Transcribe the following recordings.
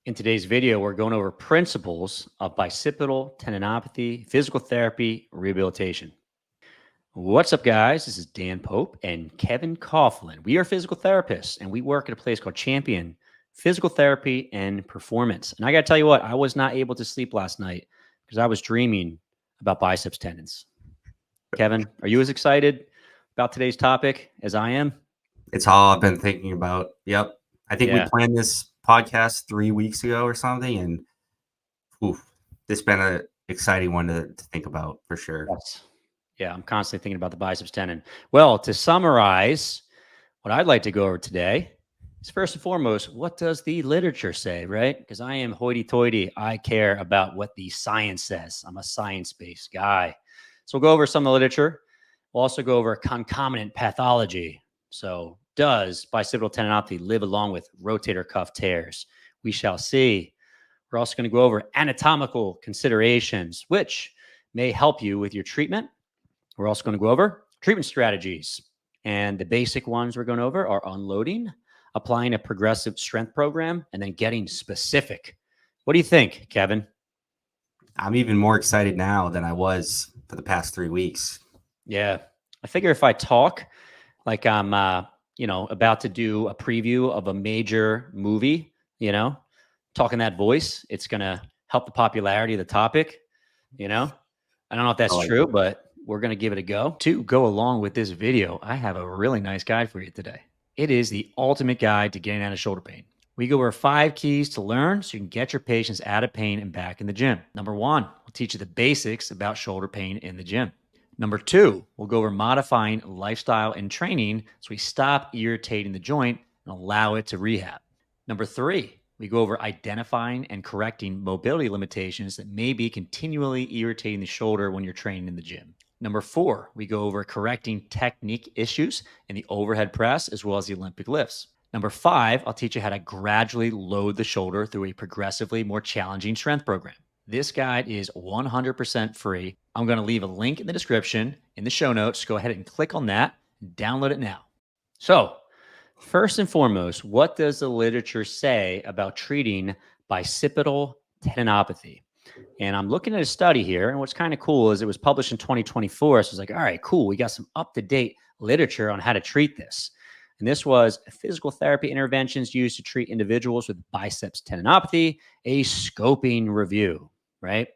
In today's video, we're going over principles of bicipital tendinopathy, physical therapy, rehabilitation. What's up, guys? This is Dan Pope and Kevin Coughlin. We are physical therapists, and we work at a place called Champion Physical Therapy and Performance. And I got to tell you what, I was not able to sleep last night because I was dreaming about biceps tendons. Kevin, are you as excited about today's topic as I am? It's all I've been thinking about. Yep. I think we Yeah. planned this podcast 3 weeks ago or something, and this been an exciting one to think about for sure. Yes. Yeah, I'm constantly thinking about the biceps tendon. Well, to summarize, what I'd like to go over today is first and foremost, what does the literature say, right? Because I am hoity-toity. I care about what the science says. I'm a science-based guy. So we'll go over some of the literature. We'll also go over concomitant pathology. So does bicipital tendinopathy live along with rotator cuff tears? We shall see. We're also going to go over anatomical considerations, which may help you with your treatment. We're also going to go over treatment strategies. And the basic ones we're going over are unloading, applying a progressive strength program, and then getting specific. What do you think, Kevin? I'm even more excited now than I was for the past 3 weeks. Yeah. I figure if I talk like I'm, about to do a preview of a major movie, talking that voice, it's going to help the popularity of the topic, I don't know if that's true, but we're going to give it a go. To go along with this video, I have a really nice guide for you today. It is the ultimate guide to getting out of shoulder pain. We go over 5 keys to learn so you can get your patients out of pain and back in the gym. Number 1, we'll teach you the basics about shoulder pain in the gym. Number 2, we'll go over modifying lifestyle and training so we stop irritating the joint and allow it to rehab. Number 3, we go over identifying and correcting mobility limitations that may be continually irritating the shoulder when you're training in the gym. Number 4, we go over correcting technique issues in the overhead press as well as the Olympic lifts. Number 5, I'll teach you how to gradually load the shoulder through a progressively more challenging strength program. This guide is 100% free. I'm going to leave a link in the description in the show notes. Go ahead and click on that and download it now. So, first and foremost, what does the literature say about treating bicipital tendinopathy? And I'm looking at a study here, and what's kind of cool is it was published in 2024. So it's like, all right, cool. We got some up-to-date literature on how to treat this. And this was physical therapy interventions used to treat individuals with biceps tendinopathy, a scoping review, right?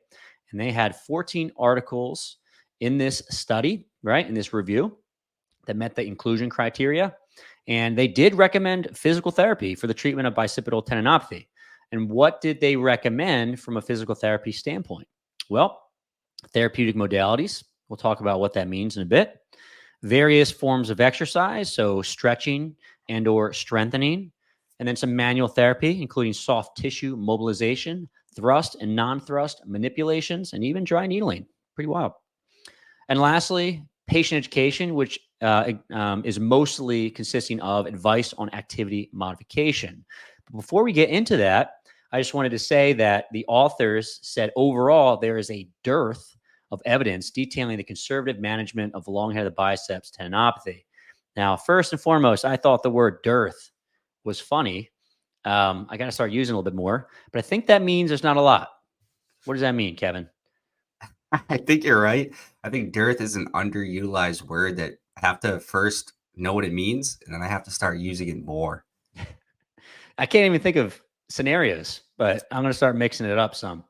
And they had 14 articles in this study, right, in this review that met the inclusion criteria. And they did recommend physical therapy for the treatment of bicipital tendinopathy. And what did they recommend from a physical therapy standpoint? Well, therapeutic modalities. We'll talk about what that means in a bit. Various forms of exercise, so stretching and or strengthening, and then some manual therapy, including soft tissue mobilization, thrust and non-thrust manipulations, and even dry needling. Pretty wild. And lastly, patient education, which is mostly consisting of advice on activity modification. But before we get into that, I just wanted to say that the authors said overall there is a dearth of evidence detailing the conservative management of long-headed biceps tendinopathy. Now, first and foremost, I thought the word dearth was funny. I got to start using it a little bit more, but I think that means there's not a lot. What does that mean, Kevin? I think you're right. I think dearth is an underutilized word that I have to first know what it means, and then I have to start using it more. I can't even think of scenarios, but I'm going to start mixing it up some.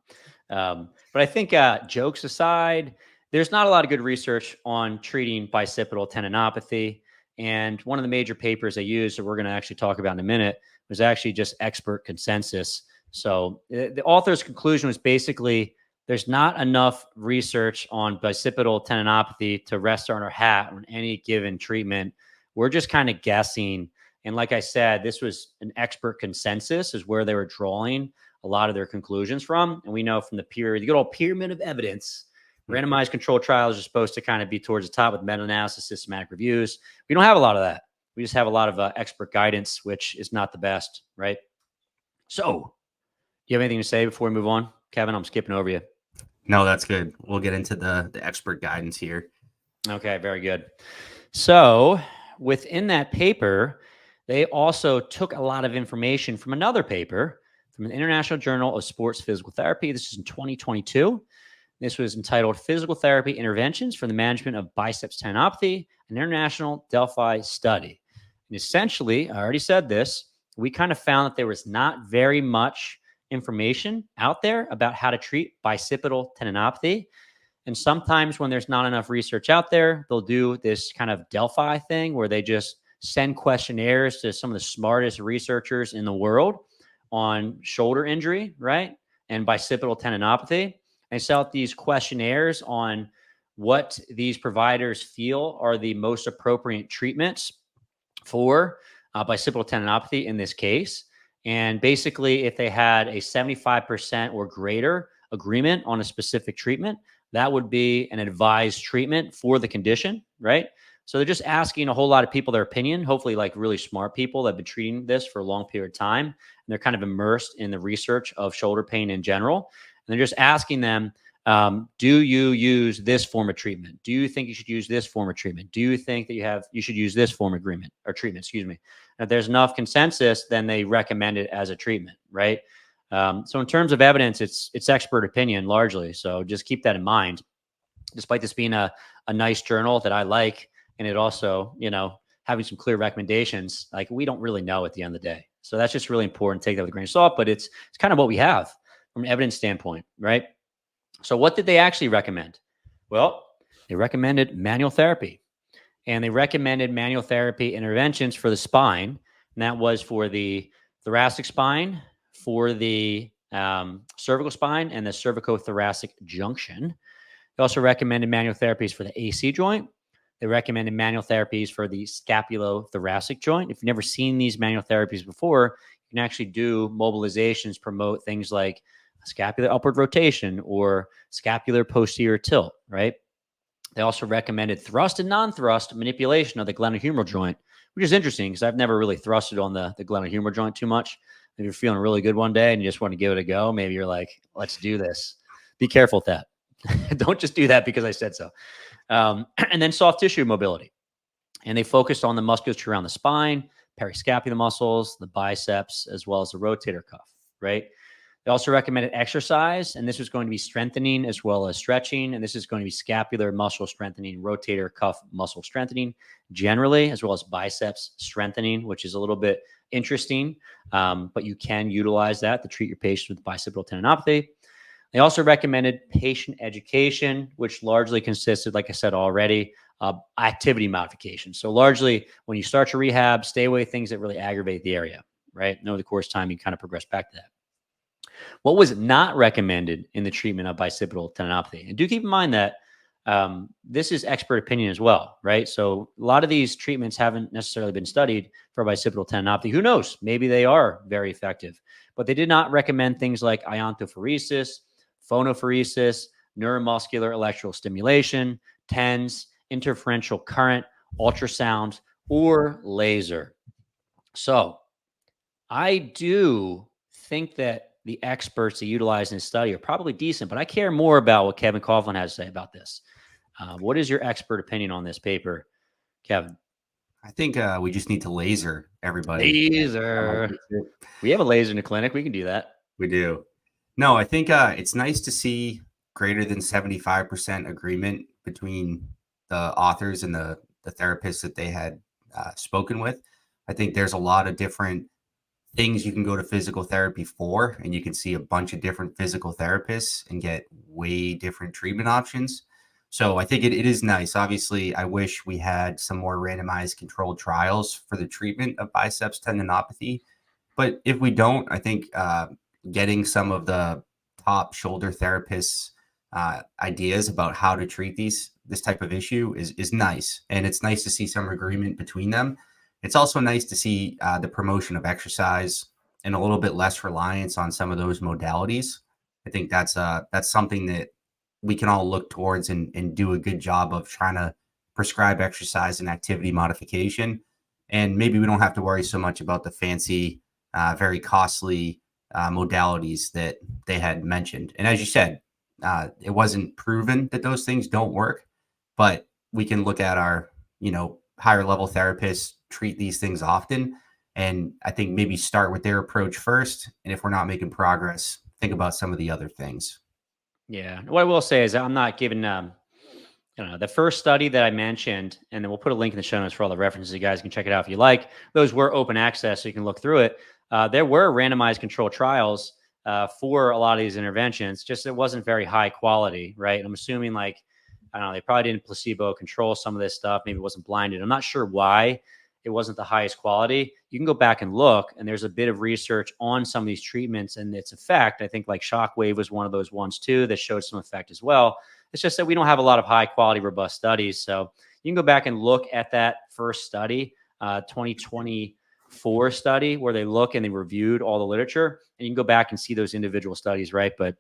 But I think jokes aside, there's not a lot of good research on treating bicipital tendinopathy. And one of the major papers they used that we're going to actually talk about in a minute was actually just expert consensus. So the author's conclusion was basically there's not enough research on bicipital tendinopathy to rest on our hat on any given treatment. We're just kind of guessing. And like I said, this was an expert consensus is where they were drawing a lot of their conclusions from. And we know from the good old pyramid of evidence, randomized controlled trials are supposed to kind of be towards the top with meta-analysis, systematic reviews. We don't have a lot of that. We just have a lot of expert guidance, which is not the best, right? So, do you have anything to say before we move on? Kevin, I'm skipping over you. No, that's good. We'll get into the expert guidance here. Okay, very good. So, within that paper, they also took a lot of information from another paper from the International Journal of Sports Physical Therapy. This is in 2022. This was entitled Physical Therapy Interventions for the Management of Biceps Tendinopathy, an international Delphi study. And essentially, I already said this, we kind of found that there was not very much information out there about how to treat bicipital tendinopathy. And sometimes when there's not enough research out there, they'll do this kind of Delphi thing where they just send questionnaires to some of the smartest researchers in the world on shoulder injury, right? And bicipital tendinopathy. And sell out these questionnaires on what these providers feel are the most appropriate treatments for bicipital tendinopathy in this case. And basically, if they had a 75% or greater agreement on a specific treatment, that would be an advised treatment for the condition, right? So they're just asking a whole lot of people their opinion, hopefully like really smart people that have been treating this for a long period of time. And they're kind of immersed in the research of shoulder pain in general. And they're just asking them, do you use this form of treatment? Do you think you should use this form of treatment? Do you think that you should use this form of agreement or treatment, excuse me. And if there's enough consensus, then they recommend it as a treatment, right? So in terms of evidence, it's expert opinion largely. So just keep that in mind, despite this being a nice journal that I like, and it also, having some clear recommendations, like we don't really know at the end of the day. So that's just really important. Take that with a grain of salt, but it's kind of what we have from an evidence standpoint, right? So what did they actually recommend? Well, they recommended manual therapy, and they recommended manual therapy interventions for the spine. And that was for the thoracic spine, for the cervical spine, and the cervicothoracic junction. They also recommended manual therapies for the AC joint. They recommended manual therapies for the scapulothoracic joint. If you've never seen these manual therapies before, you can actually do mobilizations, promote things like scapular upward rotation or scapular posterior tilt, right? They also recommended thrust and non-thrust manipulation of the glenohumeral joint, which is interesting because I've never really thrusted on the glenohumeral joint too much. If you're feeling really good one day and you just want to give it a go, maybe you're like, let's do this. Be careful with that. Don't just do that because I said so. And then soft tissue mobility. And they focused on the musculature around the spine, periscapular muscles, the biceps, as well as the rotator cuff, right? They also recommended exercise, and this was going to be strengthening as well as stretching. And this is going to be scapular muscle strengthening, rotator cuff muscle strengthening generally, as well as biceps strengthening, which is a little bit interesting. But you can utilize that to treat your patients with bicipital tendinopathy. They also recommended patient education, which largely consisted, like I said already, activity modification. So largely when you start your rehab, stay away things that really aggravate the area, right? And over the course of time, you kind of progress back to that. What was not recommended in the treatment of bicipital tendinopathy? And do keep in mind that this is expert opinion as well, right? So a lot of these treatments haven't necessarily been studied for bicipital tendinopathy. Who knows? Maybe they are very effective. But they did not recommend things like iontophoresis, phonophoresis, neuromuscular electrical stimulation, TENS, interferential current, ultrasound, or laser. So I do think that the experts that utilize in this study are probably decent, but I care more about what Kevin Coughlin has to say about this. What is your expert opinion on this paper, Kevin? I think we just need to laser everybody. Laser. We have a laser in the clinic. We can do that. We do. No, I think it's nice to see greater than 75% agreement between the authors and the therapists that they had spoken with. I think there's a lot of different things you can go to physical therapy for, and you can see a bunch of different physical therapists and get way different treatment options. So I think it is nice. Obviously, I wish we had some more randomized controlled trials for the treatment of biceps tendinopathy. But if we don't, I think getting some of the top shoulder therapists' ideas about how to treat this type of issue is nice. And it's nice to see some agreement between them. It's also nice to see the promotion of exercise and a little bit less reliance on some of those modalities. I think that's something that we can all look towards and do a good job of trying to prescribe exercise and activity modification. And maybe we don't have to worry so much about the fancy, very costly modalities that they had mentioned. And as you said, it wasn't proven that those things don't work, but we can look at our, higher level therapists treat these things often, And I think maybe start with their approach first. And if we're not making progress, think about some of the other things. Yeah. What I will say is I'm not giving I don't know, the first study that I mentioned, and then we'll put a link in the show notes for all the references. You guys can check it out if you like. Those were open access, so you can look through it. There were randomized control trials for a lot of these interventions. Just it wasn't very high quality, right? I'm assuming like I don't know, they probably didn't placebo control some of this stuff. Maybe it wasn't blinded. I'm not sure why it wasn't the highest quality. You can go back and look, and there's a bit of research on some of these treatments and its effect. I think like Shockwave was one of those ones too that showed some effect as well. It's just that we don't have a lot of high quality, robust studies. So you can go back and look at that first study, 2024 study, where they look and they reviewed all the literature, and you can go back and see those individual studies, right? But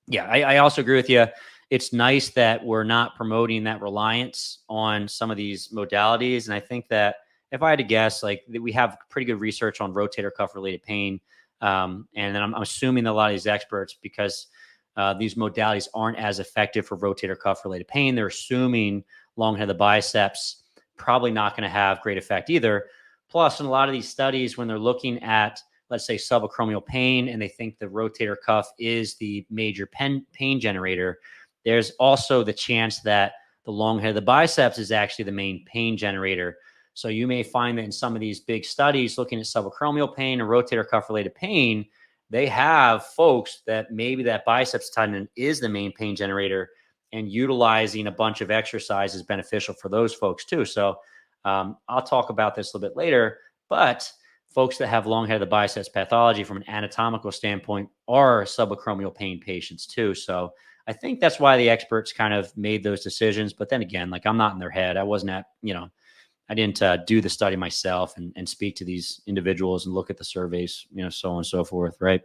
yeah, I also agree with you. It's nice that we're not promoting that reliance on some of these modalities. And I think that if I had to guess, like we have pretty good research on rotator cuff related pain. And then I'm assuming that a lot of these experts, because these modalities aren't as effective for rotator cuff related pain, they're assuming long head of the biceps probably not going to have great effect either. Plus, in a lot of these studies, when they're looking at, let's say, subacromial pain, and they think the rotator cuff is the major pain generator, there's also the chance that the long head of the biceps is actually the main pain generator. So you may find that in some of these big studies looking at subacromial pain and rotator cuff related pain, they have folks that maybe that biceps tendon is the main pain generator, and utilizing a bunch of exercise is beneficial for those folks too. So I'll talk about this a little bit later, but folks that have long head of the biceps pathology from an anatomical standpoint are subacromial pain patients too. So I think that's why the experts kind of made those decisions. But then again, like I'm not in their head. I wasn't at, I didn't do the study myself and speak to these individuals and look at the surveys, so on and so forth. Right.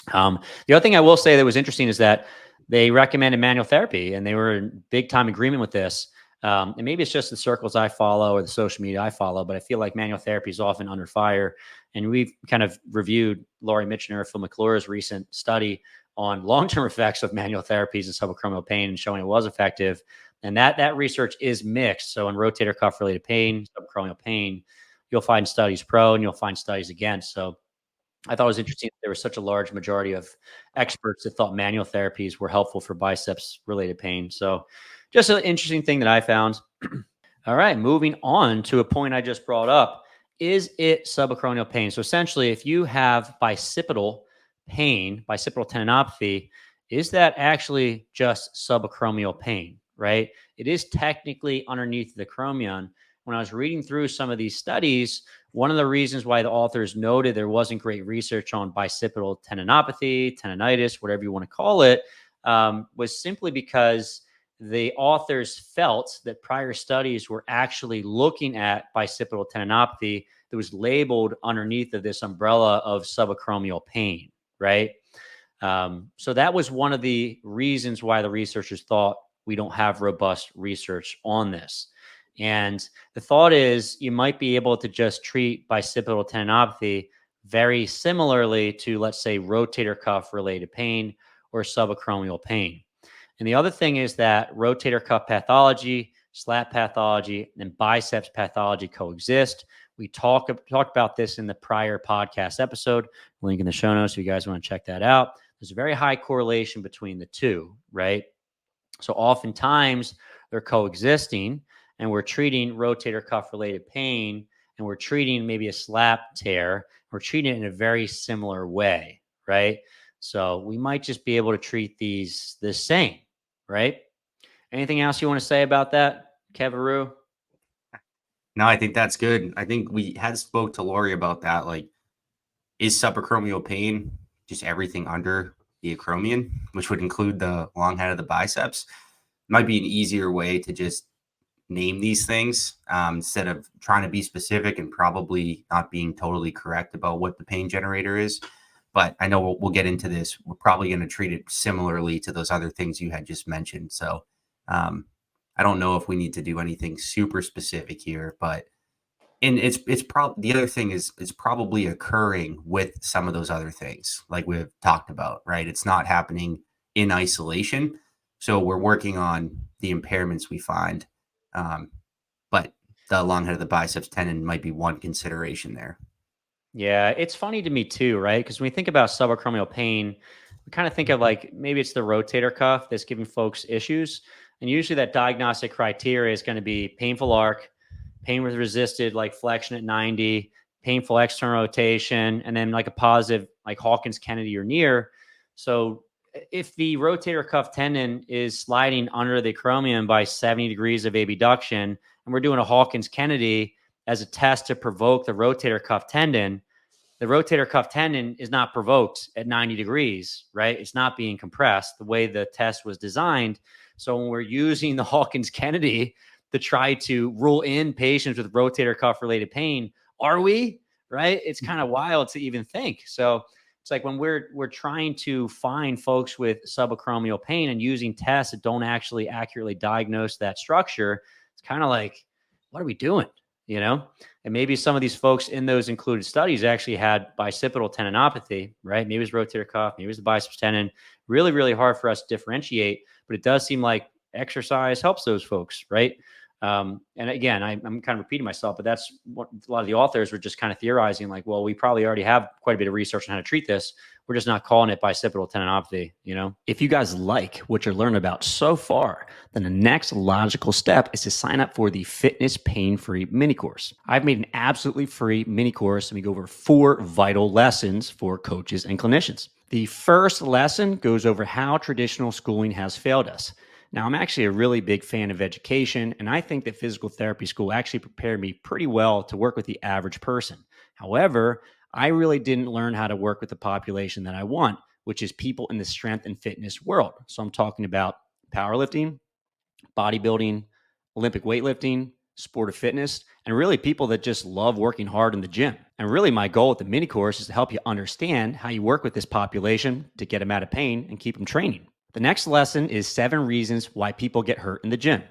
The other thing I will say that was interesting is that they recommended manual therapy, and they were in big time agreement with this. And maybe it's just the circles I follow or the social media I follow, but I feel like manual therapy is often under fire. And we've kind of reviewed Laurie Mitchner, Phil McClure's recent study on long-term effects of manual therapies and subacromial pain, and showing it was effective. And that research is mixed. So in rotator cuff related pain, subacromial pain, you'll find studies pro and you'll find studies against. So I thought it was interesting that there was such a large majority of experts that thought manual therapies were helpful for biceps related pain. So just an interesting thing that I found. All right, moving on to a point I just brought up. Is it subacromial pain? So essentially, if you have bicipital pain, bicipital tendinopathy, is that actually just subacromial pain, right? It is technically underneath the acromion. When I was reading through some of these studies, one of the reasons why the authors noted there wasn't great research on bicipital tendinopathy, tendonitis, whatever you want to call it, was simply because the authors felt that prior studies were actually looking at bicipital tendinopathy that was labeled underneath of this umbrella of subacromial pain, right? So that was one of the reasons why the researchers thought we don't have robust research on this. And the thought is you might be able to just treat bicipital tendinopathy very similarly to, let's say, rotator cuff related pain or subacromial pain. And the other thing is that rotator cuff pathology, SLAP pathology, and biceps pathology coexist. We talked about this in the prior podcast episode. Link in the show notes if you guys want to check that out. There's a very high correlation between the two, right? So oftentimes they're coexisting, and we're treating rotator cuff related pain, and we're treating maybe a SLAP tear. We're treating it in a very similar way, right? So we might just be able to treat these the same, right? Anything else you want to say about that, Kevaru? No, I think that's good. I think we had spoke to Lori about that. Like, is subacromial pain just everything under the acromion, which would include the long head of the biceps? Might be an easier way to just name these things instead of trying to be specific and probably not being totally correct about what the pain generator is. But I know we'll get into this. We're probably going to treat it similarly to those other things you had just mentioned. So I don't know if we need to do anything super specific here, but it's probably the other thing is it's probably occurring with some of those other things like we've talked about, right? It's not happening in isolation. So we're working on the impairments we find. But the long head of the biceps tendon might be one consideration there. Yeah, it's funny to me too, right? Because when we think about subacromial pain, we kind of think of like maybe it's the rotator cuff that's giving folks issues. And usually that diagnostic criteria is going to be painful arc, pain with resisted like flexion at 90, painful external rotation, and then like a positive like Hawkins Kennedy or near. So if the rotator cuff tendon is sliding under the acromion by 70 degrees of abduction, and we're doing a Hawkins Kennedy as a test to provoke the rotator cuff tendon, the rotator cuff tendon is not provoked at 90 degrees, right? It's not being compressed the way the test was designed. So when we're using the Hawkins Kennedy to try to rule in patients with rotator cuff related pain, are we? Right? It's kind of wild to even think. So it's like when we're trying to find folks with subacromial pain and using tests that don't actually accurately diagnose that structure, it's kind of like, what are we doing? You know? And maybe some of these folks in those included studies actually had bicipital tendinopathy, right? Maybe it was rotator cuff, maybe it was the biceps tendon. Really, really hard for us to differentiate, but it does seem like exercise helps those folks, right? And again, I'm kind of repeating myself, but that's what a lot of the authors were just kind of theorizing, like, well, we probably already have quite a bit of research on how to treat this. We're just not calling it bicipital tendinopathy, you know? If you guys like what you're learning about so far, then the next logical step is to sign up for the Fitness Pain-Free mini course. I've made an absolutely free mini course, and we go over 4 vital lessons for coaches and clinicians. The first lesson goes over how traditional schooling has failed us. Now, I'm actually a really big fan of education, and I think that physical therapy school actually prepared me pretty well to work with the average person. However, I really didn't learn how to work with the population that I want, which is people in the strength and fitness world. So I'm talking about powerlifting, bodybuilding, Olympic weightlifting, sport of fitness, and really people that just love working hard in the gym. And really, my goal with the mini course is to help you understand how you work with this population to get them out of pain and keep them training. The next lesson is 7 reasons why people get hurt in the gym.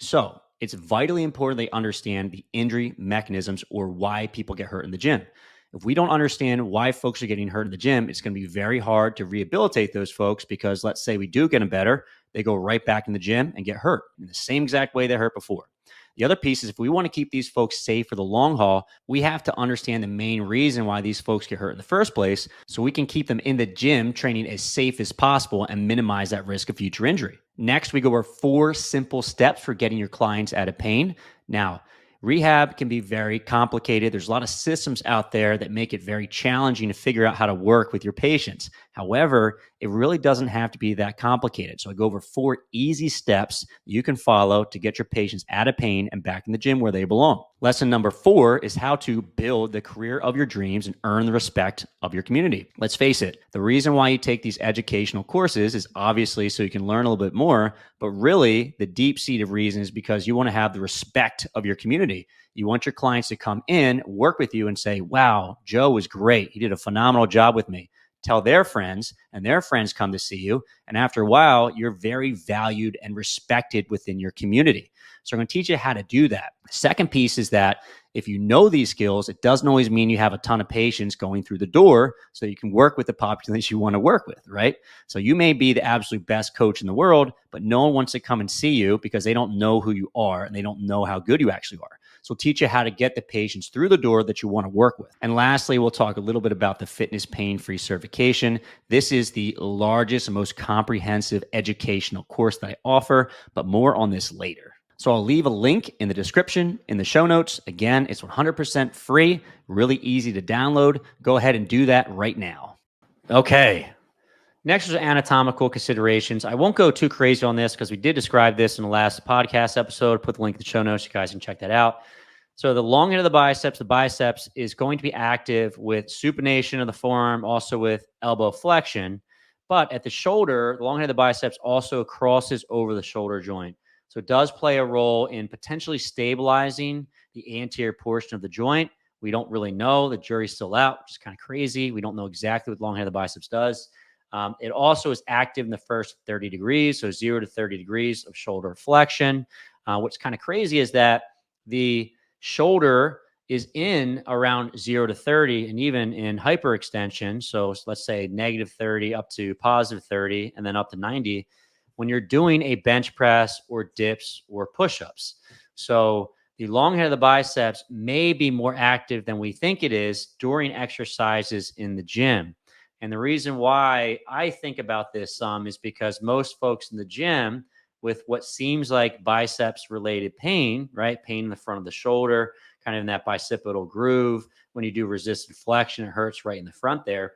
So it's vitally important they understand the injury mechanisms or why people get hurt in the gym. If we don't understand why folks are getting hurt in the gym, it's going to be very hard to rehabilitate those folks, because let's say we do get them better, they go right back in the gym and get hurt in the same exact way they hurt before. The other piece is, if we want to keep these folks safe for the long haul, we have to understand the main reason why these folks get hurt in the first place, so we can keep them in the gym training as safe as possible and minimize that risk of future injury. Next, we go over 4 simple steps for getting your clients out of pain. Now, rehab can be very complicated. There's a lot of systems out there that make it very challenging to figure out how to work with your patients. However, it really doesn't have to be that complicated. So I go over 4 easy steps you can follow to get your patients out of pain and back in the gym where they belong. Lesson number 4 is how to build the career of your dreams and earn the respect of your community. Let's face it, the reason why you take these educational courses is obviously so you can learn a little bit more, but really the deep-seated reason is because you want to have the respect of your community. You want your clients to come in, work with you, and say, wow, Joe was great. He did a phenomenal job with me. Tell their friends, and their friends come to see you. And after a while, you're very valued and respected within your community. So I'm going to teach you how to do that. The second piece is that if you know these skills, it doesn't always mean you have a ton of patients going through the door so you can work with the population you want to work with, right? So you may be the absolute best coach in the world, but no one wants to come and see you because they don't know who you are and they don't know how good you actually are. So we'll teach you how to get the patients through the door that you want to work with. And lastly, we'll talk a little bit about the Fitness Pain-Free certification. This is the largest and most comprehensive educational course that I offer, but more on this later. So I'll leave a link in the description, in the show notes. Again, it's 100% free, really easy to download. Go ahead and do that right now. Okay. Next is anatomical considerations. I won't go too crazy on this because we did describe this in the last podcast episode. Put the link in the show notes. You guys can check that out. So the long end of the biceps is going to be active with supination of the forearm, also with elbow flexion. But at the shoulder, the long end of the biceps also crosses over the shoulder joint. So it does play a role in potentially stabilizing the anterior portion of the joint. We don't really know. The jury's still out, which is kind of crazy. We don't know exactly what the long end of the biceps does. It also is active in the first 30 degrees, so 0 to 30 degrees of shoulder flexion. What's kind of crazy is that the shoulder is in around 0 to 30 and even in hyperextension. So let's say negative 30 up to positive 30 and then up to 90 when you're doing a bench press or dips or push-ups. So the long head of the biceps may be more active than we think it is during exercises in the gym. And the reason why I think about this some is because most folks in the gym with what seems like biceps related pain, right? Pain in the front of the shoulder, kind of in that bicipital groove. When you do resisted flexion, it hurts right in the front there.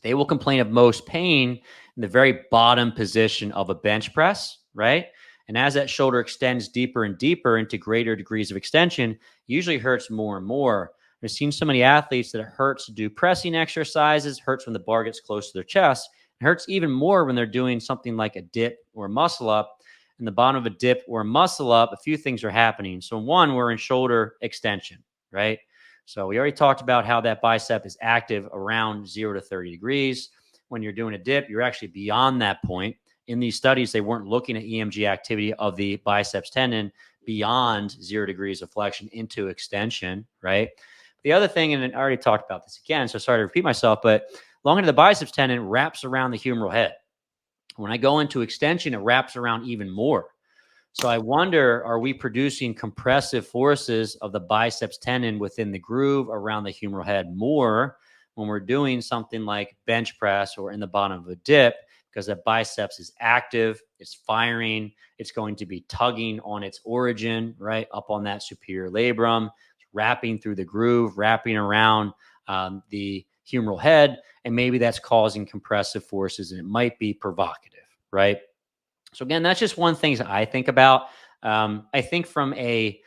They will complain of most pain in the very bottom position of a bench press, right? And as that shoulder extends deeper and deeper into greater degrees of extension, it usually hurts more and more. I've seen so many athletes that it hurts to do pressing exercises, hurts when the bar gets close to their chest. It hurts even more when they're doing something like a dip or a muscle up. In the bottom of a dip or a muscle up, a few things are happening. So one, we're in shoulder extension, right? So we already talked about how that bicep is active around 0 to 30 degrees. When you're doing a dip, you're actually beyond that point. In these studies, they weren't looking at EMG activity of the biceps tendon beyond 0 degrees of flexion into extension, right? The other thing, and I already talked about this again, so sorry to repeat myself, but long into the biceps tendon wraps around the humeral head. When I go into extension, it wraps around even more. So I wonder, are we producing compressive forces of the biceps tendon within the groove around the humeral head more when we're doing something like bench press or in the bottom of a dip? Because the biceps is active, it's firing, it's going to be tugging on its origin, right? Up on that superior labrum, wrapping through the groove, wrapping around the humeral head. And maybe that's causing compressive forces and it might be provocative, right? So again, that's just one thing that I think about. I think from a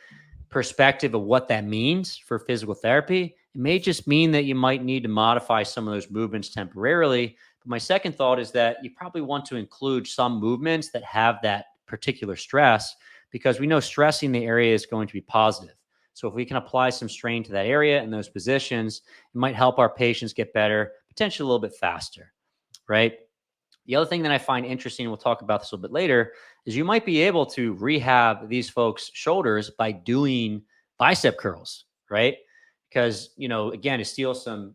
perspective of what that means for physical therapy, it may just mean that you might need to modify some of those movements temporarily. But my second thought is that you probably want to include some movements that have that particular stress, because we know stressing the area is going to be positive. So if we can apply some strain to that area in those positions, it might help our patients get better, potentially a little bit faster, right? The other thing that I find interesting, we'll talk about this a little bit later, is you might be able to rehab these folks' shoulders by doing bicep curls, right? Because, again, to steal some,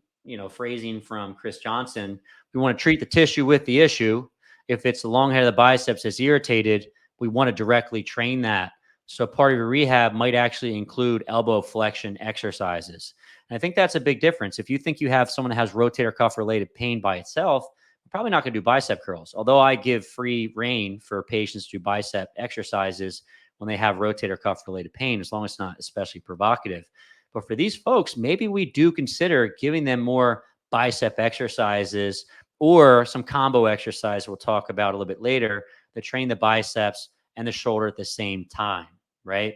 phrasing from Chris Johnson, we want to treat the tissue with the issue. If it's the long head of the biceps that's irritated, we want to directly train that. So part of your rehab might actually include elbow flexion exercises. And I think that's a big difference. If you think you have someone that has rotator cuff related pain by itself, probably not going to do bicep curls, although I give free reign for patients to do bicep exercises when they have rotator cuff related pain, as long as it's not especially provocative. But for these folks, maybe we do consider giving them more bicep exercises or some combo exercise we'll talk about a little bit later that train the biceps and the shoulder at the same time, right?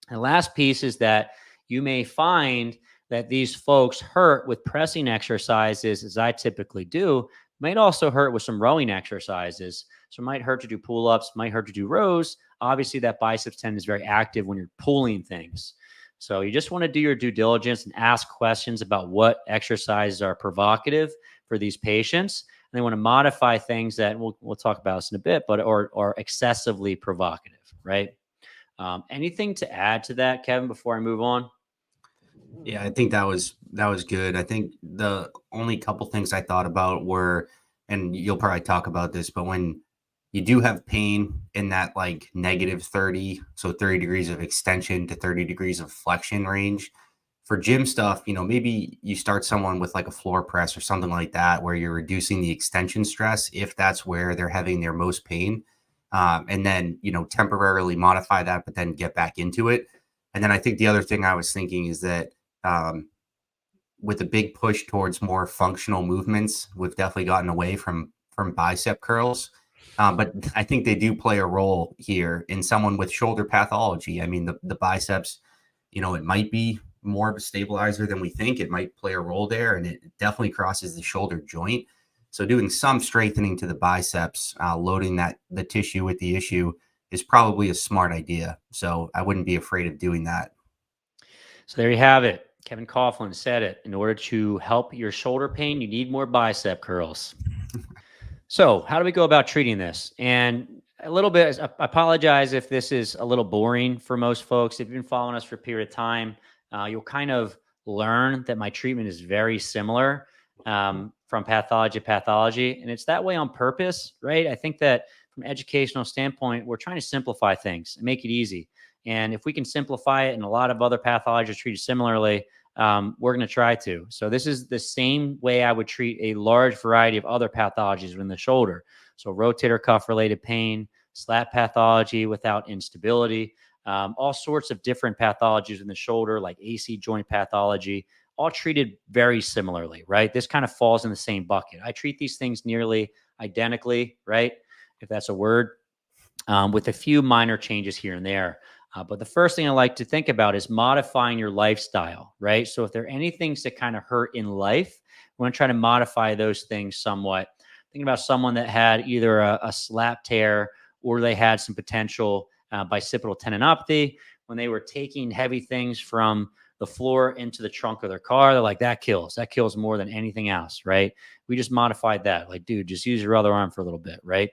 And the last piece is that you may find that these folks hurt with pressing exercises, as I typically do, might also hurt with some rowing exercises. So it might hurt to do pull-ups, might hurt to do rows. Obviously, that biceps tendon is very active when you're pulling things. So you just want to do your due diligence and ask questions about what exercises are provocative for these patients. And they want to modify things that we'll talk about this in a bit, but are excessively provocative, right? Anything to add to that, Kevin, before I move on? Yeah, I think that was good. I think the only couple things I thought about were, and you'll probably talk about this, but when you do have pain in that like -30, so 30 degrees of extension to 30 degrees of flexion range, for gym stuff, maybe you start someone with like a floor press or something like that, where you're reducing the extension stress if that's where they're having their most pain. And then, temporarily modify that, but then get back into it. And then I think the other thing I was thinking is that with a big push towards more functional movements, we've definitely gotten away from bicep curls. But I think they do play a role here in someone with shoulder pathology. I mean, the biceps, it might be more of a stabilizer than we think. It might play a role there, and it definitely crosses the shoulder joint. So doing some strengthening to the biceps, loading the tissue with the issue is probably a smart idea. So I wouldn't be afraid of doing that. So there you have it. Kevin Coughlin said it. In order to help your shoulder pain, you need more bicep curls. So how do we go about treating this? And a little bit, I apologize if this is a little boring for most folks. If you've been following us for a period of time, you'll kind of learn that my treatment is very similar from pathology to pathology. And it's that way on purpose, right? I think that from an educational standpoint, we're trying to simplify things and make it easy. And if we can simplify it, and a lot of other pathologies are treated similarly, we're going to try to. So this is the same way I would treat a large variety of other pathologies in the shoulder. So rotator cuff related pain, slat pathology without instability, all sorts of different pathologies in the shoulder, like AC joint pathology, all treated very similarly, right? This kind of falls in the same bucket. I treat these things nearly identically, right? If that's a word, with a few minor changes here and there. But the first thing I like to think about is modifying your lifestyle, right? So if there are any things that kind of hurt in life, we're going to try to modify those things somewhat. Think about someone that had either a slap tear or they had some potential bicipital tendinopathy. When they were taking heavy things from the floor into the trunk of their car, they're like, that kills. That kills more than anything else, right? We just modified that. Like, dude, just use your other arm for a little bit, right?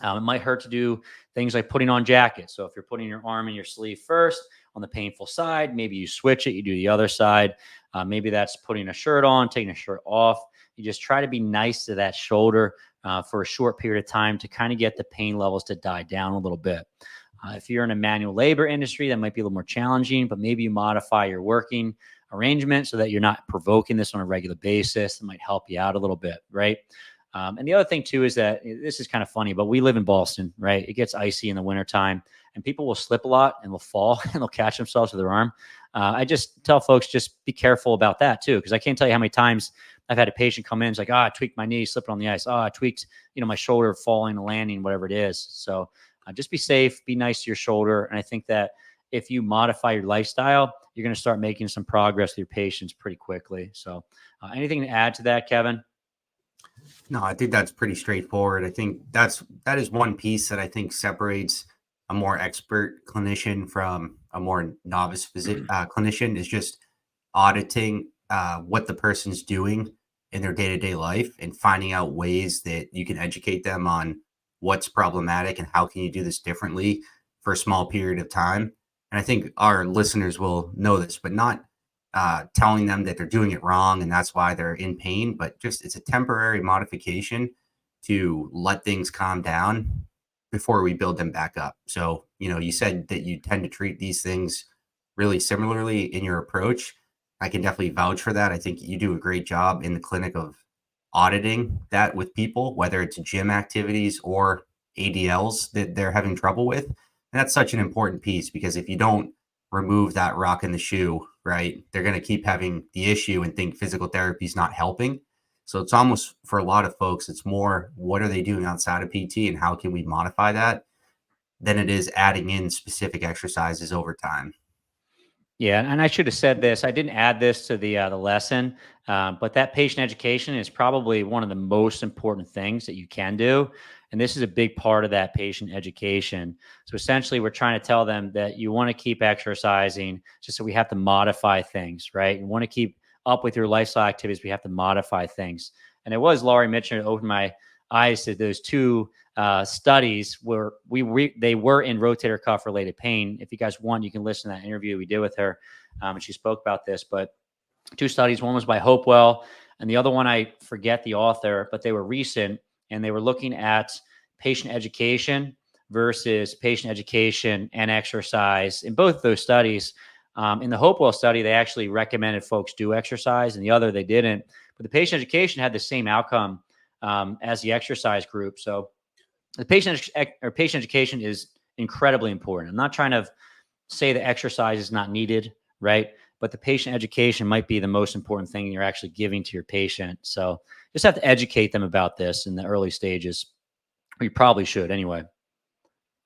It might hurt to do things like putting on jackets. So if you're putting your arm in your sleeve first on the painful side, maybe you switch it, you do the other side. Maybe that's putting a shirt on, taking a shirt off. You just try to be nice to that shoulder for a short period of time to kind of get the pain levels to die down a little bit. If you're in a manual labor industry, that might be a little more challenging, but maybe you modify your working arrangement so that you're not provoking this on a regular basis. It might help you out a little bit, right? And the other thing too is that this is kind of funny, but we live in Boston, right? It gets icy in the wintertime and people will slip a lot and will fall and they'll catch themselves with their arm. I just tell folks, just be careful about that too. Cause I can't tell you how many times I've had a patient come in. It's like, I tweaked my knee, slipping on the ice. I tweaked, my shoulder falling, landing, whatever it is. So just be safe, be nice to your shoulder. And I think that if you modify your lifestyle, you're going to start making some progress with your patients pretty quickly. So anything to add to that, Kevin? No, I think that's pretty straightforward. I think that is one piece that I think separates a more expert clinician from a more novice clinician is just auditing what the person's doing in their day-to-day life and finding out ways that you can educate them on what's problematic and how can you do this differently for a small period of time. And I think our listeners will know this, but not telling them that they're doing it wrong and that's why they're in pain, but just it's a temporary modification to let things calm down before we build them back up. So, you said that you tend to treat these things really similarly in your approach. I can definitely vouch for that. I think you do a great job in the clinic of auditing that with people, whether it's gym activities or ADLs that they're having trouble with. And that's such an important piece because if you don't remove that rock in the shoe, right, they're going to keep having the issue and think physical therapy is not helping. So it's almost, for a lot of folks, it's more what are they doing outside of PT and how can we modify that than it is adding in specific exercises over time. Yeah, and I should have said this. I didn't add this to the lesson, but that patient education is probably one of the most important things that you can do, and this is a big part of that patient education. So essentially, we're trying to tell them that you want to keep exercising, just so we have to modify things, right? You want to keep up with your lifestyle activities. We have to modify things, and it was Laurie Mitchell who opened my eyes to those two studies where they were in rotator cuff related pain. If you guys want, you can listen to that interview we did with her, and she spoke about this. But two studies, one was by Hopewell, and the other one I forget the author, but they were recent, and they were looking at patient education versus patient education and exercise. In both of those studies, in the Hopewell study, they actually recommended folks do exercise, and the other they didn't. But the patient education had the same outcome as the exercise group. So the patient education is incredibly important. I'm not trying to say that exercise is not needed, right? But the patient education might be the most important thing you're actually giving to your patient. So just have to educate them about this in the early stages. Or you probably should anyway.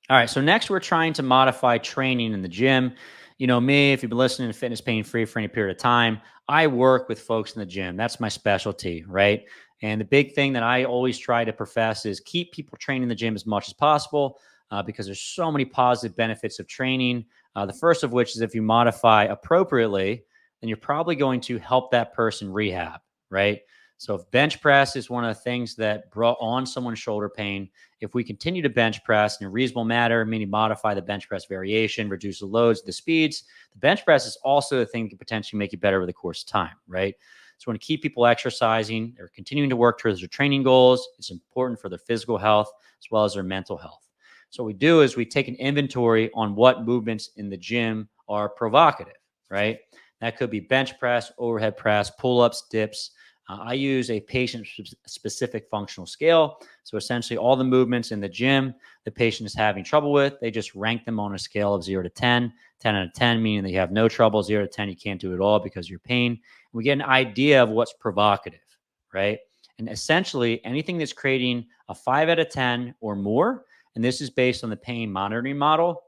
All right. So next we're trying to modify training in the gym. Me, if you've been listening to Fitness Pain Free for any period of time, I work with folks in the gym. That's my specialty, right? And the big thing that I always try to profess is keep people training in the gym as much as possible because there's so many positive benefits of training. The first of which is if you modify appropriately, then you're probably going to help that person rehab, right? So if bench press is one of the things that brought on someone's shoulder pain, if we continue to bench press in a reasonable manner, meaning modify the bench press variation, reduce the loads, the speeds, the bench press is also the thing that can potentially make you better over the course of time, right? So we want to keep people exercising. They're continuing to work towards their training goals. It's important for their physical health as well as their mental health. So what we do is we take an inventory on what movements in the gym are provocative, right? That could be bench press, overhead press, pull-ups, dips. I use a patient-specific functional scale. So essentially all the movements in the gym the patient is having trouble with, they just rank them on a scale of 0 to 10, 10 out of 10, meaning that you have no trouble, 0 to 10, you can't do it at all because of your pain. We get an idea of what's provocative, right? And essentially anything that's creating a 5 out of 10 or more, and this is based on the pain monitoring model.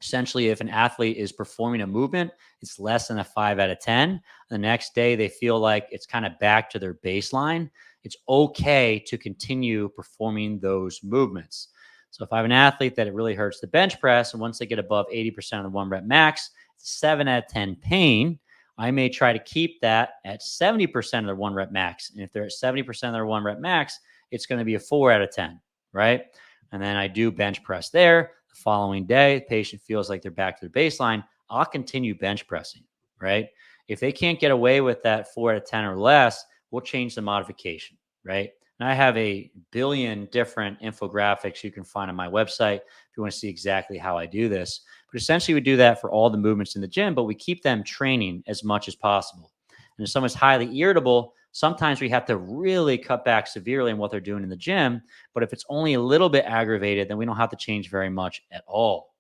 Essentially, if an athlete is performing a movement, it's less than a 5 out of 10. The next day, they feel like it's kind of back to their baseline. It's okay to continue performing those movements. So if I have an athlete that it really hurts the bench press, and once they get above 80% of the 1 rep max, 7 out of 10 pain, I may try to keep that at 70% of their 1 rep max. And if they're at 70% of their 1 rep max, it's going to be a 4 out of 10, right? And then I do bench press there. The following day, the patient feels like they're back to their baseline. I'll continue bench pressing, right? If they can't get away with that 4 out of 10 or less, we'll change the modification, right? And I have a billion different infographics you can find on my website if you want to see exactly how I do this. But essentially, we do that for all the movements in the gym, but we keep them training as much as possible. And if someone's highly irritable, sometimes we have to really cut back severely on what they're doing in the gym. But if it's only a little bit aggravated, then we don't have to change very much at all.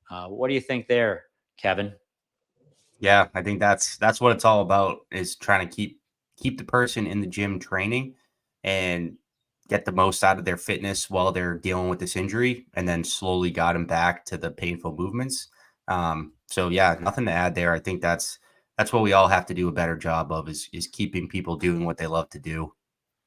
What do you think there, Kevin? Yeah, I think that's what it's all about, is trying to keep the person in the gym training and get the most out of their fitness while they're dealing with this injury, and then slowly got them back to the painful movements. So yeah, nothing to add there. I think that's what we all have to do a better job of, is keeping people doing what they love to do.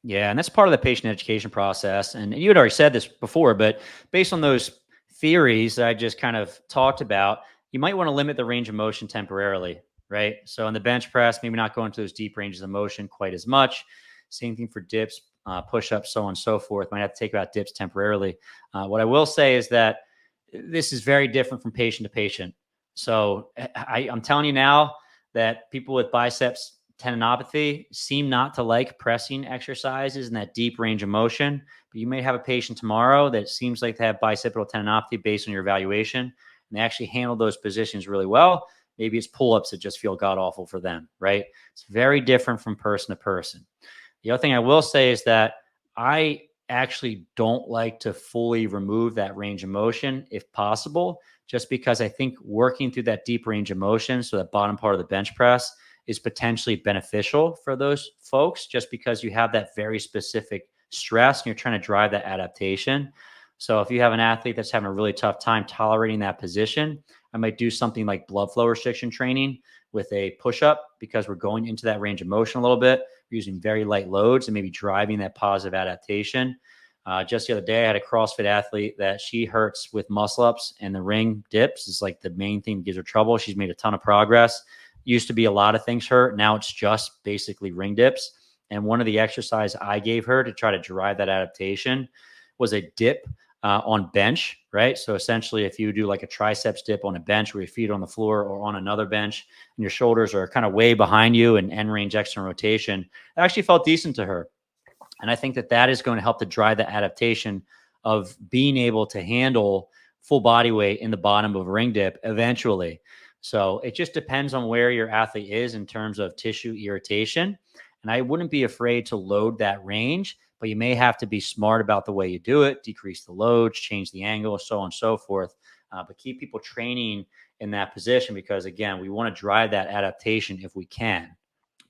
Yeah, and that's part of the patient education process. And you had already said this before, but based on those theories that I just kind of talked about, you might want to limit the range of motion temporarily, right? So on the bench press, maybe not go into those deep ranges of motion quite as much. Same thing for dips, push-ups, so on and so forth. Might have to take out dips temporarily. What I will say is that this is very different from patient to patient. So I'm telling you now that people with biceps tendinopathy seem not to like pressing exercises in that deep range of motion, but you may have a patient tomorrow that seems like they have bicipital tendinopathy based on your evaluation, and they actually handle those positions really well. Maybe it's pull-ups that just feel god-awful for them, right? It's very different from person to person. The other thing I will say is that I actually don't like to fully remove that range of motion if possible, just because I think working through that deep range of motion, so that bottom part of the bench press, is potentially beneficial for those folks, just because you have that very specific stress and you're trying to drive that adaptation. So if you have an athlete that's having a really tough time tolerating that position, I might do something like blood flow restriction training with a push-up, because we're going into that range of motion a little bit. We're using very light loads and maybe driving that positive adaptation. Just the other day, I had a CrossFit athlete that she hurts with muscle ups, and the ring dips is like the main thing that gives her trouble. She's made a ton of progress. Used to be a lot of things hurt. Now it's just basically ring dips. And one of the exercises I gave her to try to drive that adaptation was a dip on bench, right? So essentially, if you do like a triceps dip on a bench where your feet are on the floor or on another bench and your shoulders are kind of way behind you and end range external rotation, it actually felt decent to her. And I think that that is going to help to drive the adaptation of being able to handle full body weight in the bottom of a ring dip eventually. So it just depends on where your athlete is in terms of tissue irritation. And I wouldn't be afraid to load that range, but you may have to be smart about the way you do it, decrease the loads, change the angle, so on and so forth. But keep people training in that position, because again, we want to drive that adaptation if we can.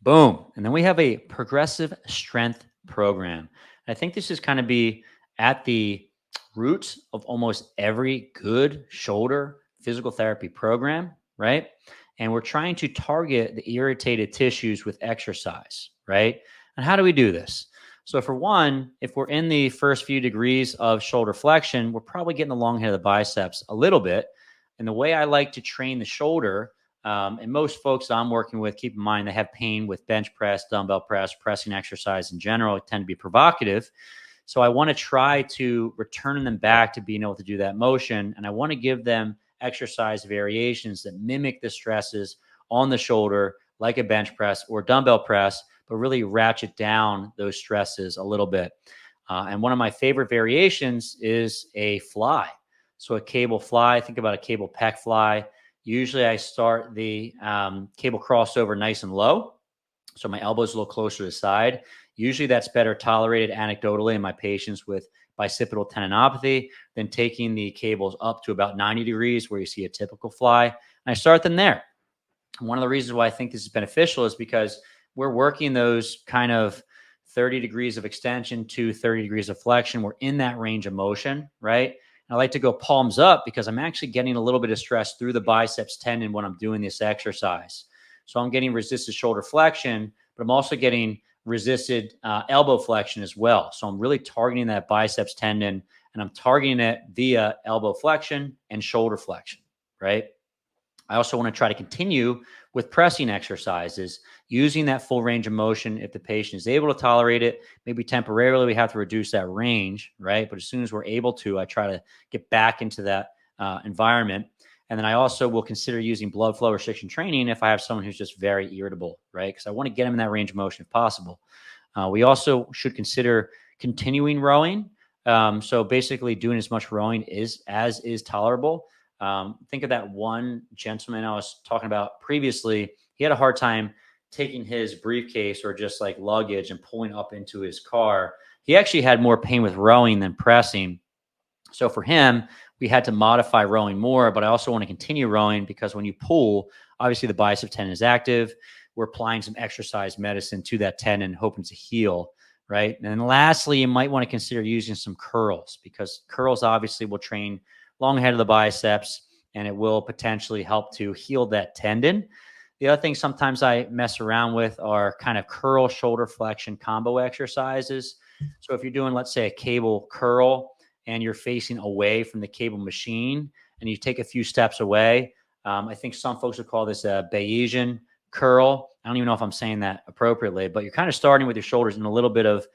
Boom. And then we have a progressive strength program. I think this is kind of be at the root of almost every good shoulder physical therapy program, right? And we're trying to target the irritated tissues with exercise, right? And how do we do this? So for one, if we're in the first few degrees of shoulder flexion, we're probably getting the long head of the biceps a little bit. And the way I like to train the shoulder, and most folks I'm working with, keep in mind, they have pain with bench press, dumbbell press, pressing exercise in general, tend to be provocative. So I want to try to return them back to being able to do that motion. And I want to give them exercise variations that mimic the stresses on the shoulder, like a bench press or dumbbell press, but really ratchet down those stresses a little bit. And one of my favorite variations is a fly. So a cable fly, think about a cable pec fly. Usually I start the cable crossover nice and low. So my elbow's a little closer to the side. Usually that's better tolerated anecdotally in my patients with bicipital tendinopathy than taking the cables up to about 90 degrees where you see a typical fly. And I start them there. One of the reasons why I think this is beneficial is because we're working those kind of 30 degrees of extension to 30 degrees of flexion. We're in that range of motion, right? And I like to go palms up because I'm actually getting a little bit of stress through the biceps tendon when I'm doing this exercise. So I'm getting resisted shoulder flexion, but I'm also getting resisted elbow flexion as well. So I'm really targeting that biceps tendon, and I'm targeting it via elbow flexion and shoulder flexion, right? I also want to try to continue with pressing exercises using that full range of motion. If the patient is able to tolerate it, maybe temporarily we have to reduce that range, right? But as soon as we're able to, I try to get back into that environment. And then I also will consider using blood flow restriction training if I have someone who's just very irritable, right? Because I want to get them in that range of motion if possible. We also should consider continuing rowing. So basically doing as much rowing as is tolerable. Think of that one gentleman I was talking about previously. He had a hard time taking his briefcase or just like luggage and pulling up into his car. He actually had more pain with rowing than pressing. So for him, we had to modify rowing more, but I also want to continue rowing because when you pull, obviously the bicep tendon is active. We're applying some exercise medicine to that tendon, hoping to heal, right? And then lastly, you might want to consider using some curls because curls obviously will train long head of the biceps, and it will potentially help to heal that tendon. The other thing sometimes I mess around with are kind of curl shoulder flexion combo exercises. So if you're doing, let's say, a cable curl and you're facing away from the cable machine and you take a few steps away, I think some folks would call this a Bayesian curl. I don't even know if I'm saying that appropriately, but you're kind of starting with your shoulders in a little bit of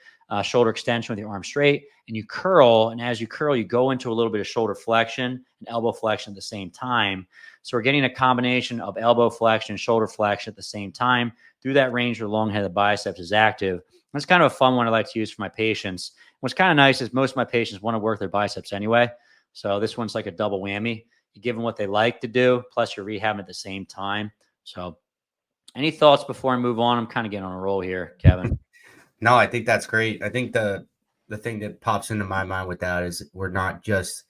shoulder extension with your arm straight, and you curl. And as you curl, you go into a little bit of shoulder flexion and elbow flexion at the same time. So we're getting a combination of elbow flexion and shoulder flexion at the same time through that range where the long head of the biceps is active. That's kind of a fun one I like to use for my patients. What's kind of nice is most of my patients want to work their biceps anyway. So this one's like a double whammy. You give them what they like to do, plus you're rehabbing at the same time. So any thoughts before I move on? I'm kind of getting on a roll here, Kevin. No, I think that's great. I think the thing that pops into my mind with that is we're not just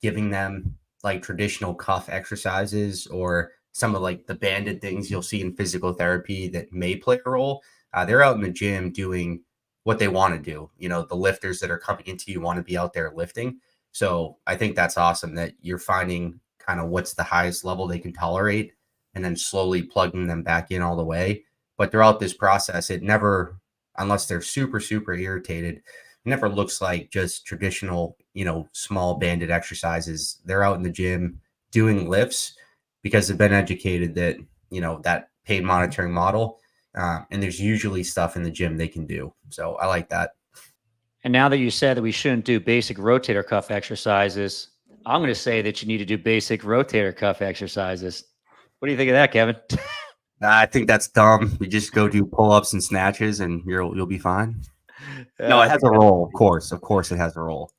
giving them like traditional cuff exercises or some of like the banded things you'll see in physical therapy that may play a role. They're out in the gym doing what they want to do. You know, the lifters that are coming into you want to be out there lifting. So I think that's awesome that you're finding kind of what's the highest level they can tolerate and then slowly plugging them back in all the way. But throughout this process, it never, unless they're super, super irritated, it never looks like just traditional, you know, small banded exercises. They're out in the gym doing lifts because they've been educated that, you know, that pain monitoring model. And there's usually stuff in the gym they can do. So I like that. And now that you said that we shouldn't do basic rotator cuff exercises, I'm going to say that you need to do basic rotator cuff exercises. What do you think of that, Kevin? I think that's dumb. You just go do pull-ups and snatches and you'll be fine. No, it has a role, of course. Of course it has a role.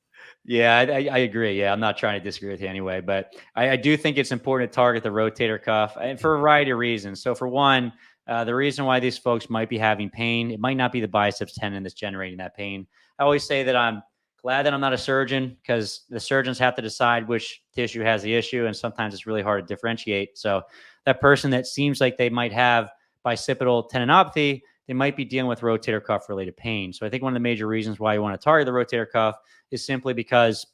Yeah, I agree. Yeah, I'm not trying to disagree with you anyway, but I do think it's important to target the rotator cuff and for a variety of reasons. So for one, the reason why these folks might be having pain, it might not be the biceps tendon that's generating that pain. I always say that I'm glad that I'm not a surgeon because the surgeons have to decide which tissue has the issue, and sometimes it's really hard to differentiate. So that person that seems like they might have bicipital tendinopathy, they might be dealing with rotator cuff related pain. So I think one of the major reasons why you want to target the rotator cuff is simply because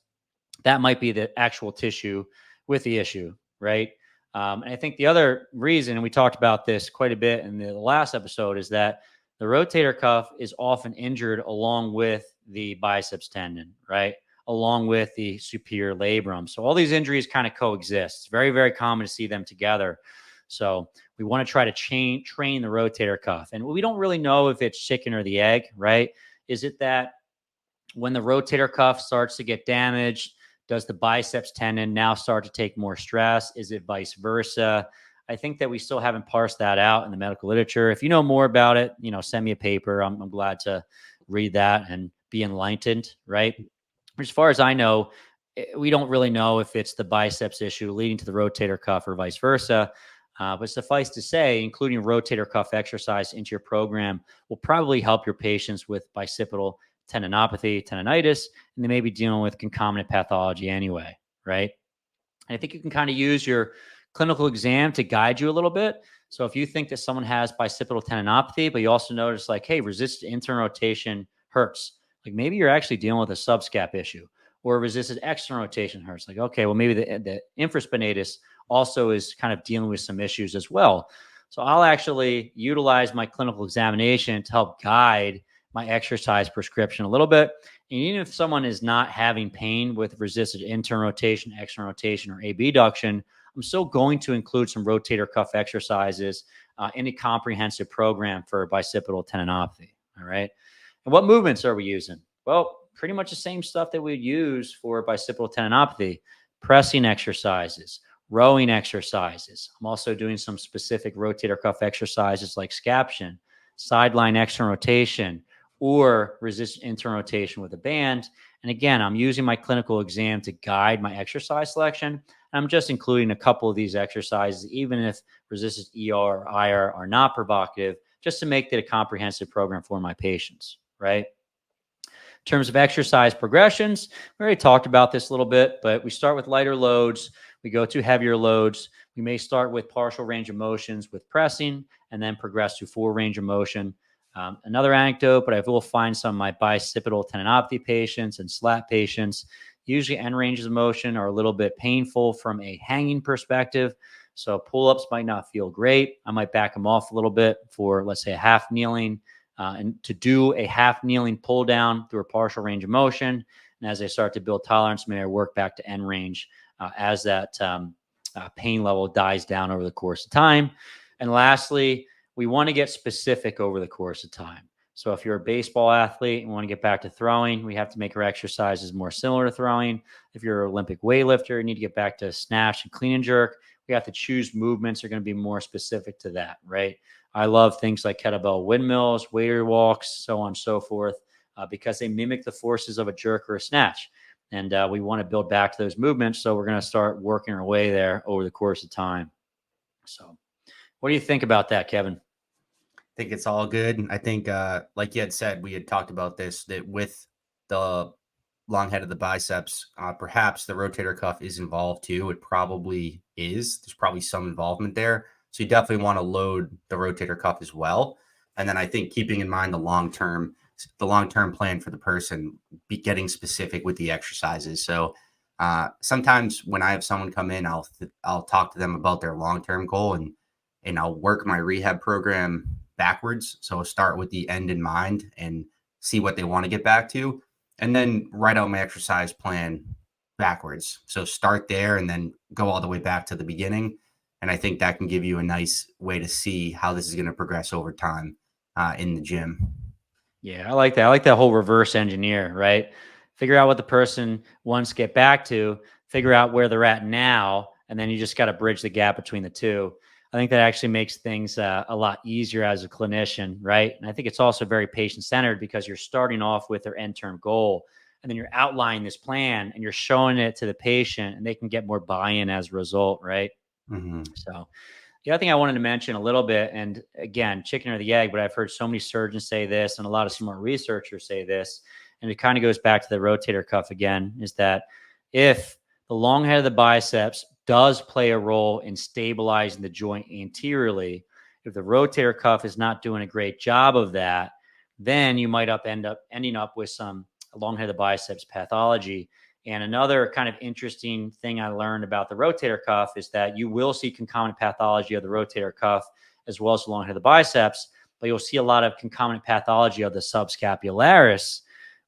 that might be the actual tissue with the issue, right? And I think the other reason, and we talked about this quite a bit in the last episode, is that the rotator cuff is often injured along with the biceps tendon, right? Along with the superior labrum. So all these injuries kind of coexist. It's very, very common to see them together. So we want to try to train the rotator cuff. And we don't really know if it's chicken or the egg, right? Is it that when the rotator cuff starts to get damaged, does the biceps tendon now start to take more stress? Is it vice versa? I think that we still haven't parsed that out in the medical literature. If you know more about it, you know, send me a paper. I'm glad to read that and be enlightened, right? As far as I know, we don't really know if it's the biceps issue leading to the rotator cuff or vice versa. But suffice to say, including rotator cuff exercise into your program will probably help your patients with bicipital tendinopathy, tendonitis, and they may be dealing with concomitant pathology anyway, right? And I think you can kind of use your clinical exam to guide you a little bit. So if you think that someone has bicipital tendinopathy, but you also notice like, hey, resisted internal rotation hurts, like maybe you're actually dealing with a subscap issue, or resisted external rotation hurts. Like, okay, well, maybe the infraspinatus also is kind of dealing with some issues as well. So I'll actually utilize my clinical examination to help guide my exercise prescription a little bit. And even if someone is not having pain with resisted internal rotation, external rotation, or abduction, I'm still going to include some rotator cuff exercises in a comprehensive program for bicipital tendinopathy. All right. And what movements are we using? Well, pretty much the same stuff that we'd use for bicipital tendinopathy: pressing exercises, rowing exercises. I'm also doing some specific rotator cuff exercises like scaption, sideline external rotation, or resist internal rotation with a band. And again, I'm using my clinical exam to guide my exercise selection. And I'm just including a couple of these exercises, even if resistance ER or IR are not provocative, just to make it a comprehensive program for my patients, right? In terms of exercise progressions, we already talked about this a little bit, but we start with lighter loads. We go to heavier loads. We may start with partial range of motions with pressing and then progress to full range of motion. Another anecdote, but I will find some of my bicipital tendinopathy patients and SLAT patients, usually end ranges of motion are a little bit painful from a hanging perspective. So pull-ups might not feel great. I might back them off a little bit for, let's say, a half kneeling, and to do a half kneeling pull down through a partial range of motion. And as I start to build tolerance, may I work back to end range as that pain level dies down over the course of time. And lastly, we want to get specific over the course of time. So if you're a baseball athlete and want to get back to throwing, we have to make our exercises more similar to throwing. If you're an Olympic weightlifter, you need to get back to snatch and clean and jerk. We have to choose movements that are going to be more specific to that, right? I love things like kettlebell windmills, waiter walks, so on and so forth, because they mimic the forces of a jerk or a snatch. And we want to build back to those movements. So we're going to start working our way there over the course of time. So what do you think about that, Kevin? I think it's all good. I think, like you had said, we had talked about this, that with the long head of the biceps, perhaps the rotator cuff is involved too. It probably is. There's probably some involvement there. So you definitely want to load the rotator cuff as well. And then I think keeping in mind the long-term plan for the person, be getting specific with the exercises. So sometimes when I have someone come in, I'll talk to them about their long-term goal, and I'll work my rehab program backwards. So I'll start with the end in mind and see what they want to get back to, and then write out my exercise plan backwards. So start there and then go all the way back to the beginning. And I think that can give you a nice way to see how this is going to progress over time in the gym. Yeah, I like that. I like that whole reverse engineer, right? Figure out what the person wants to get back to, figure out where they're at now, and then you just got to bridge the gap between the two. I think that actually makes things a lot easier as a clinician, right? And I think it's also very patient-centered because you're starting off with their end-term goal, and then you're outlining this plan and you're showing it to the patient, and they can get more buy-in as a result, right? Mm-hmm. So the other thing I wanted to mention a little bit, and again, chicken or the egg, but I've heard so many surgeons say this and a lot of smart researchers say this, and it kind of goes back to the rotator cuff again, is that if the long head of the biceps does play a role in stabilizing the joint anteriorly, if the rotator cuff is not doing a great job of that, then you might end up ending up with some long head of the biceps pathology. And another kind of interesting thing I learned about the rotator cuff is that you will see concomitant pathology of the rotator cuff as well as the long head of the biceps, but you'll see a lot of concomitant pathology of the subscapularis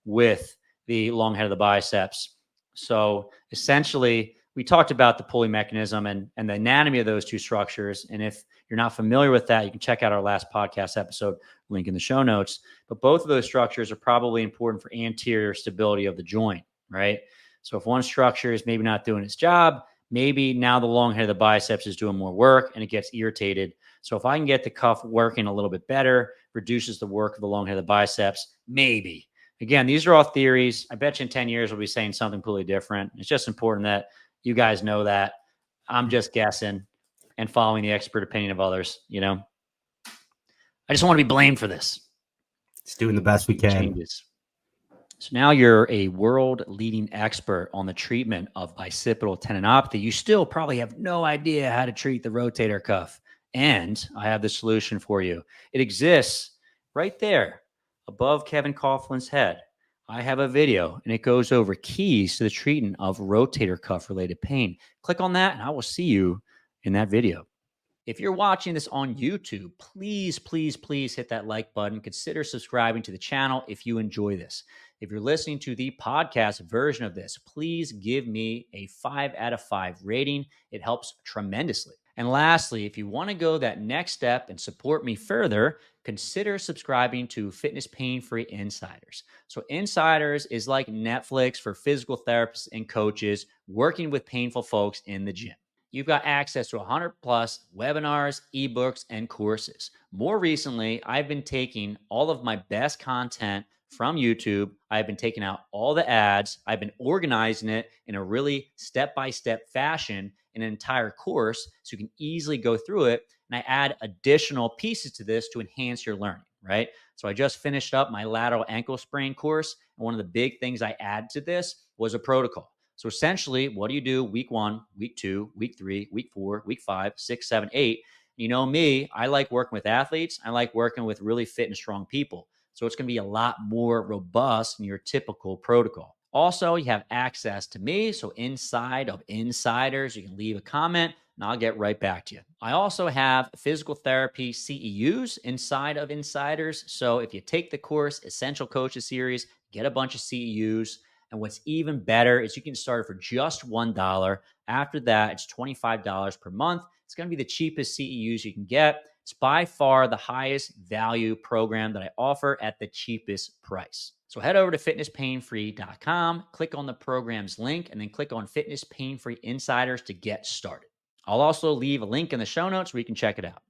with the long head of the biceps. So essentially, we talked about the pulley mechanism and the anatomy of those two structures. And if you're not familiar with that, you can check out our last podcast episode, link in the show notes. But both of those structures are probably important for anterior stability of the joint, right? So if one structure is maybe not doing its job, maybe now the long head of the biceps is doing more work and it gets irritated. So if I can get the cuff working a little bit better, reduces the work of the long head of the biceps, maybe Again, these are all theories. I bet you in 10 years we'll be saying something completely different. It's just important that you guys know that I'm just guessing and following the expert opinion of others. I just want to be blamed for this. It's doing the best we can. Changes. So now you're a world leading expert on the treatment of bicipital tendinopathy. You still probably have no idea how to treat the rotator cuff. And I have the solution for you. It exists right there above Kevin Coughlin's head. I have a video and it goes over keys to the treatment of rotator cuff related pain. Click on that and I will see you in that video. If you're watching this on YouTube, please, please, please hit that like button. Consider subscribing to the channel if you enjoy this. If you're listening to the podcast version of this, please give me a 5 out of 5 rating. It helps tremendously. And lastly, if you want to go that next step and support me further, consider subscribing to Fitness Pain-Free Insiders. So Insiders is like Netflix for physical therapists and coaches working with painful folks in the gym. You've got access to 100 plus webinars, ebooks, and courses. More recently, I've been taking all of my best content from YouTube. I've been taking out all the ads. I've been organizing it in a really step-by-step fashion in an entire course so you can easily go through it. And I add additional pieces to this to enhance your learning, right? So I just finished up my lateral ankle sprain course. And one of the big things I added to this was a protocol. So essentially, what do you do week 1, week 2, week 3, week 4, week 5, 6, 7, 8? You know me, I like working with athletes. I like working with really fit and strong people. So it's going to be a lot more robust than your typical protocol. Also, you have access to me. So inside of Insiders, you can leave a comment and I'll get right back to you. I also have physical therapy CEUs inside of Insiders. So if you take the course, Essential Coaches Series, get a bunch of CEUs. And what's even better is you can start for just $1. After that, it's $25 per month. It's going to be the cheapest CEUs you can get. It's by far the highest value program that I offer at the cheapest price. So head over to fitnesspainfree.com, click on the program's link, and then click on Fitness Pain Free Insiders to get started. I'll also leave a link in the show notes where you can check it out.